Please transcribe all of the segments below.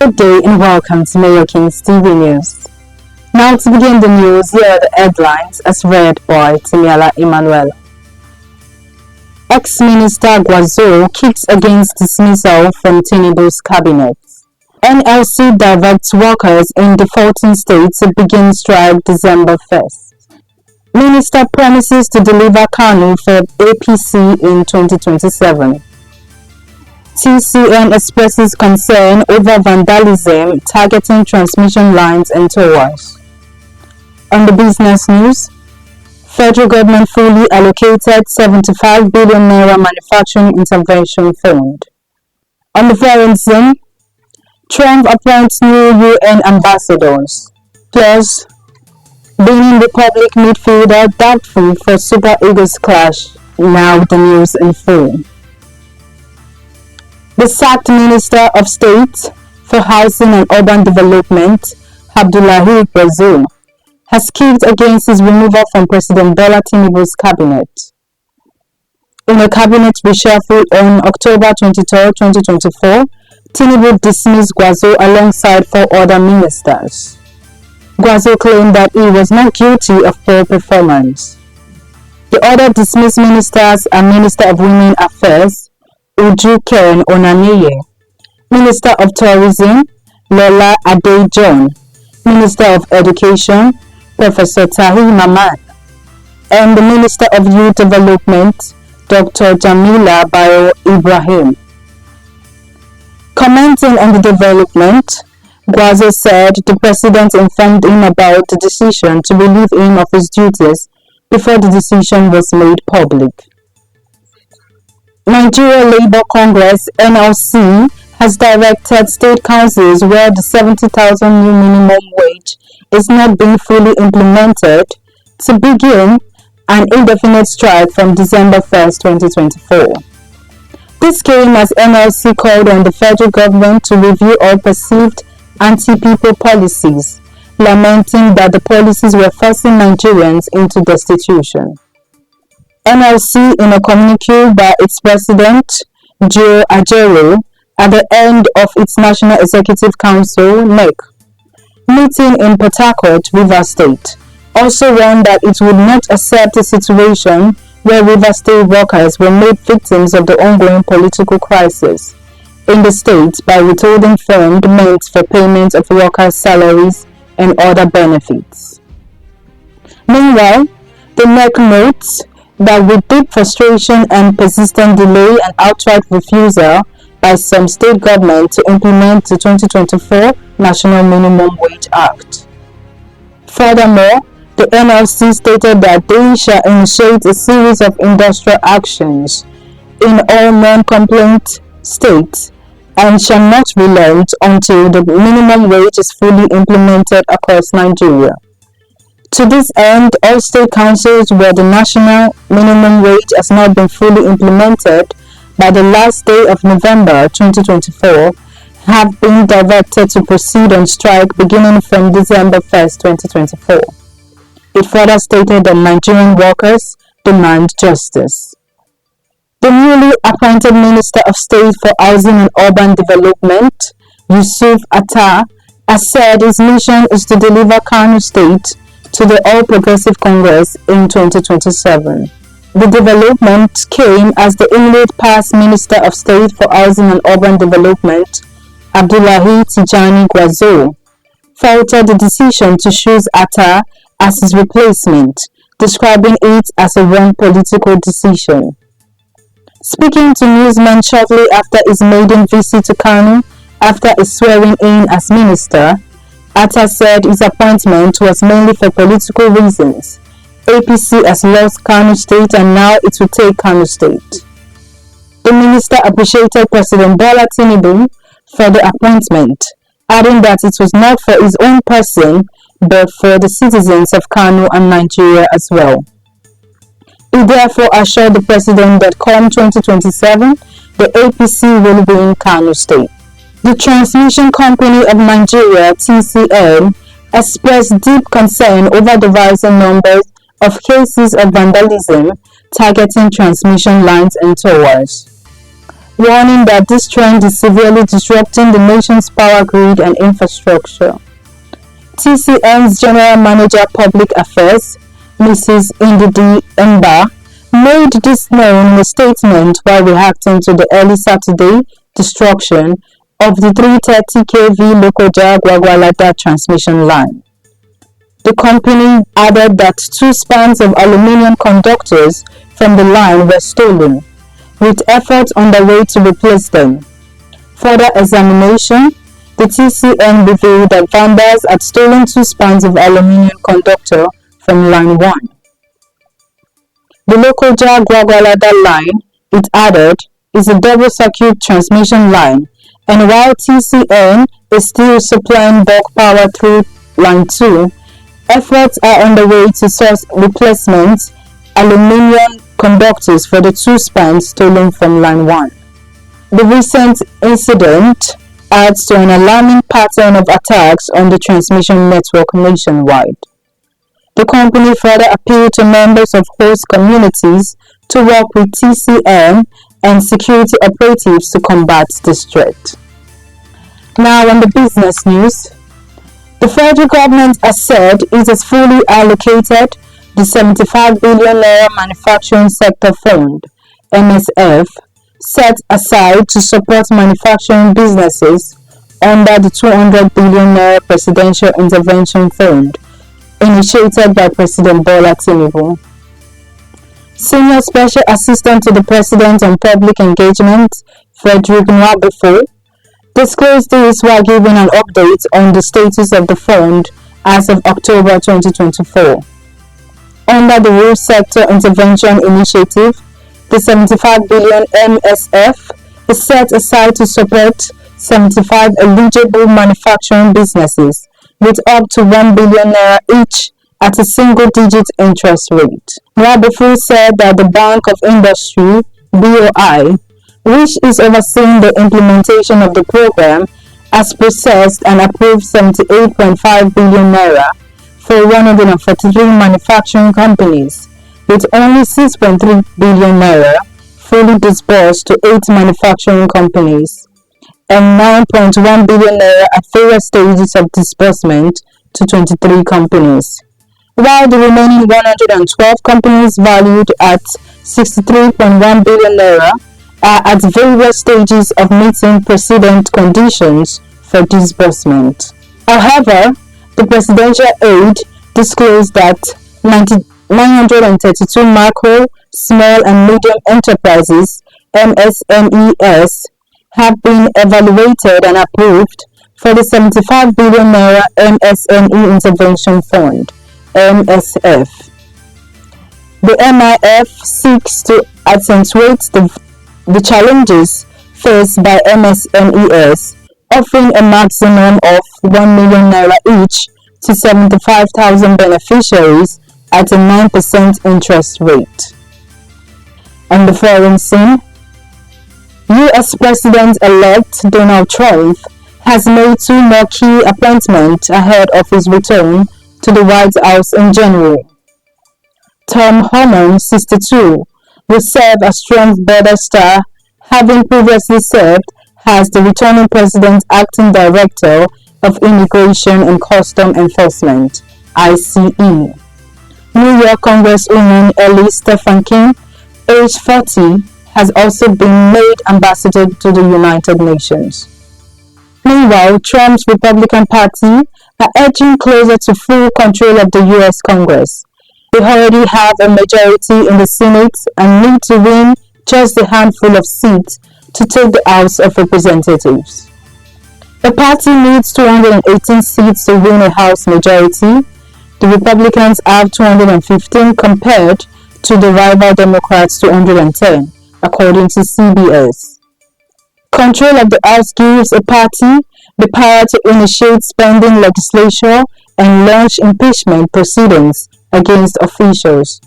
Good day and welcome to Mayorkings TV News. Now to begin the news, here are the headlines as read by Timiala Emmanuel. Ex-Minister Guazzo kicks against dismissal from Tinubu's cabinet. NLC directs workers in defaulting states to begin strike December 1st. Minister promises to deliver Kanu for APC in 2027. TCN expresses concern over vandalism targeting transmission lines and towers. On the business news, federal government fully allocated 75 billion naira manufacturing intervention fund. On the foreign scene, Trump appoints new UN ambassadors. Plus, Benin Republic midfielder doubtful for Super Eagles clash. Now the news in full. The sacked Minister of State for Housing and Urban Development, Abdullahi Guazzo, has kicked against his removal from President Bola Tinubu's cabinet. In a cabinet reshuffle on October 23, 2024, Tinubu dismissed Guazzo alongside 4 other ministers. Guazzo claimed that he was not guilty of poor performance. The other dismissed ministers are Minister of Women Affairs, Uju Karen Onaniye, Minister of Tourism, Lola Adejohn, Minister of Education, Professor Tahir Mamman, and the Minister of Youth Development, Dr. Jamila Bayo Ibrahim. Commenting on the development, Guazzo said the president informed him about the decision to relieve him of his duties before the decision was made public. Nigeria Labour Congress (NLC) has directed state councils where the 70,000 new minimum wage is not being fully implemented to begin an indefinite strike from December 1st, 2024. This came as NLC called on the federal government to review all perceived anti-people policies, lamenting that the policies were forcing Nigerians into destitution. NLC, in a communique by its president, Joe Ajero, at the end of its National Executive Council (NEC) meeting in Port Harcourt, Rivers State, also warned that it would not accept a situation where Rivers State workers were made victims of the ongoing political crisis in the state by withholding funds meant for payment of workers' salaries and other benefits. Meanwhile, the NEC notes that with deep frustration and persistent delay and outright refusal by some state government to implement the 2024 National Minimum Wage Act. Furthermore, the NLC stated that they shall initiate a series of industrial actions in all non-compliant states and shall not relent until the minimum wage is fully implemented across Nigeria. To this end, all state councils where the national minimum wage has not been fully implemented by the last day of November 2024 have been directed to proceed on strike beginning from December 1st, 2024. It further stated that Nigerian workers demand justice. The newly appointed Minister of State for Housing and Urban Development, Yusuf Attah, has said his mission is to deliver Kano State to the All Progressive Congress in 2027. The development came as the immediate past Minister of State for Housing and Urban Development, Abdullahi Tijani Guazzo, faulted the decision to choose Attah as his replacement, describing it as a wrong political decision. Speaking to newsmen shortly after his maiden visit to Kano after his swearing in as minister, Attah said his appointment was mainly for political reasons. APC has lost Kano State and now it will take Kano State. The minister appreciated President Bola Tinubu for the appointment, adding that it was not for his own person but for the citizens of Kano and Nigeria as well. He therefore assured the president that come 2027, the APC will win Kano State. The Transmission Company of Nigeria (TCN) expressed deep concern over the rising numbers of cases of vandalism targeting transmission lines and towers. warning that this trend is severely disrupting the nation's power grid and infrastructure. TCN's General Manager Public Affairs, Mrs. Ndidi Mba, made this known in a statement while reacting to the early Saturday destruction of the 330 kV Lokoja Gwagwalada transmission line. The company added that 2 spans of aluminium conductors from the line were stolen, with efforts underway to replace them. Further examination, the TCN revealed that vandals had stolen 2 spans of aluminium conductor from line 1. The Lokoja Gwagwalada line, it added, is a double-circuit transmission line, and while TCN is still supplying bulk power through line 2, efforts are underway to source replacement aluminium conductors for the 2 spans stolen from line 1. The recent incident adds to an alarming pattern of attacks on the transmission network nationwide. The company further appealed to members of host communities to work with TCN and security operatives to combat this threat. Now on the business news, the federal government has said it has fully allocated the 75 billion naira Manufacturing Sector Fund (MSF) set aside to support manufacturing businesses under the 200 billion naira Presidential Intervention Fund initiated by President Bola Tinubu. Senior Special Assistant to the President on Public Engagement, Frederick Nwabufo, disclosed this while giving an update on the status of the fund as of October 2024. Under the Rural Sector Intervention Initiative, the 75 billion MSF is set aside to support 75 eligible manufacturing businesses with up to 1 billion naira each at a single-digit interest rate. Nwabufo said that the Bank of Industry, BOI, which is overseeing the implementation of the program, has processed and approved 78.5 billion naira for 143 manufacturing companies, with only 6.3 billion naira fully disbursed to 8 manufacturing companies and 9.1 billion naira at various stages of disbursement to 23 companies, while the remaining 112 companies valued at 63.1 billion naira are at various stages of meeting precedent conditions for disbursement. However, the presidential aid disclosed that 932 macro, small and medium enterprises (MSMEs) have been evaluated and approved for the 75 billion naira MSME Intervention Fund (MSF). The MIF seeks to accentuate the challenges faced by MSMEs, offering a maximum of 1 million naira each to 75,000 beneficiaries at a 9% interest rate. On the foreign scene, U.S. President-elect Donald Trump has made 2 more key appointments ahead of his return to the White House in January. Tom Homan, 62, will serve as Trump's border star, having previously served as the returning president's acting director of Immigration and Custom Enforcement, ICE. New York Congresswoman Ellie Stefankin, age 40, has also been made ambassador to the United Nations. Meanwhile, Trump's Republican Party are edging closer to full control of the U.S. Congress. They already have a majority in the Senate and need to win just a handful of seats to take the House of Representatives. The party needs 218 seats to win a House majority. The Republicans have 215 compared to the rival Democrats' 210, according to CBS. Control of the House gives a party the power to initiate spending legislation and launch impeachment proceedings against officials.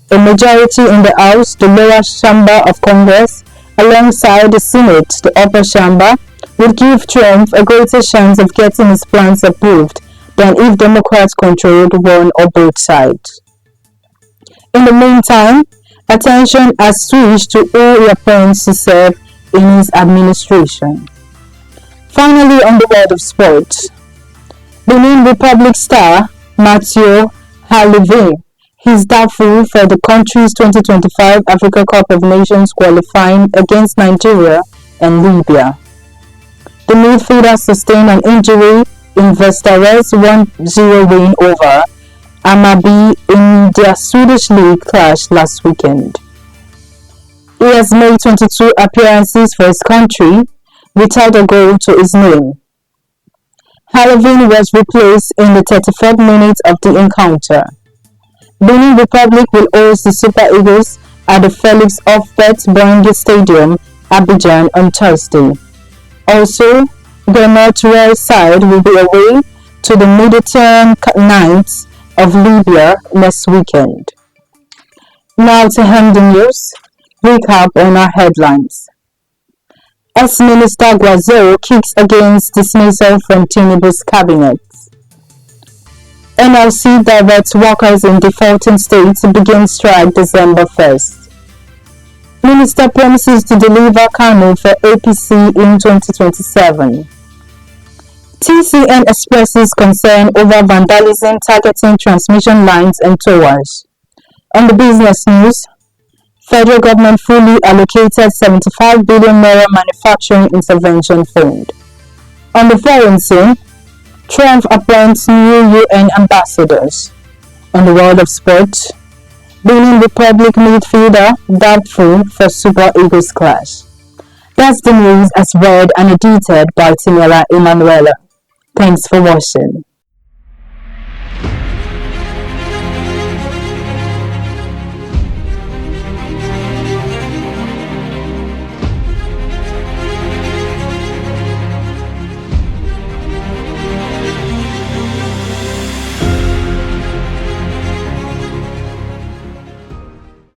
A majority in the House, the lower chamber of Congress, alongside the Senate, the upper chamber, would give Trump a greater chance of getting his plans approved than if Democrats controlled one or both sides. In the meantime, attention has switched to who he appoints to serve in his administration. Finally, on the world of sports, Benin Republic star Mathieu Halevin is doubtful for the country's 2025 Africa Cup of Nations qualifying against Nigeria and Libya. The midfielder sustained an injury in Vestares' 1-0 win over Amabi in their Swedish league clash last weekend. He has made 22 appearances for his country without a goal to his name. Halevin was replaced in the 33rd minute of the encounter. Benin Republic will host the Super Eagles at the Felix Houphouët-Boigny Stadium, Abidjan on Thursday. Also, the North Royal side will be away to the Mediterranean Knights of Libya next weekend. Now to end the news, recap on our headlines. Ex-Minister Guazzo kicks against dismissal from Tinubu's cabinet. NLC diverts workers in defaulting states to begin strike December 1st. Minister promises to deliver Kano for APC in 2027. TCN expresses concern over vandalism targeting transmission lines and towers. On the business news, federal government fully allocated 75 billion naira manufacturing intervention fund. On the foreign scene, Trump appoints new UN ambassadors. On the world of sports, Benin Republic midfielder doubtful for Super Eagles clash. That's the news as read and edited by Tinela Emanuela. Thanks for watching.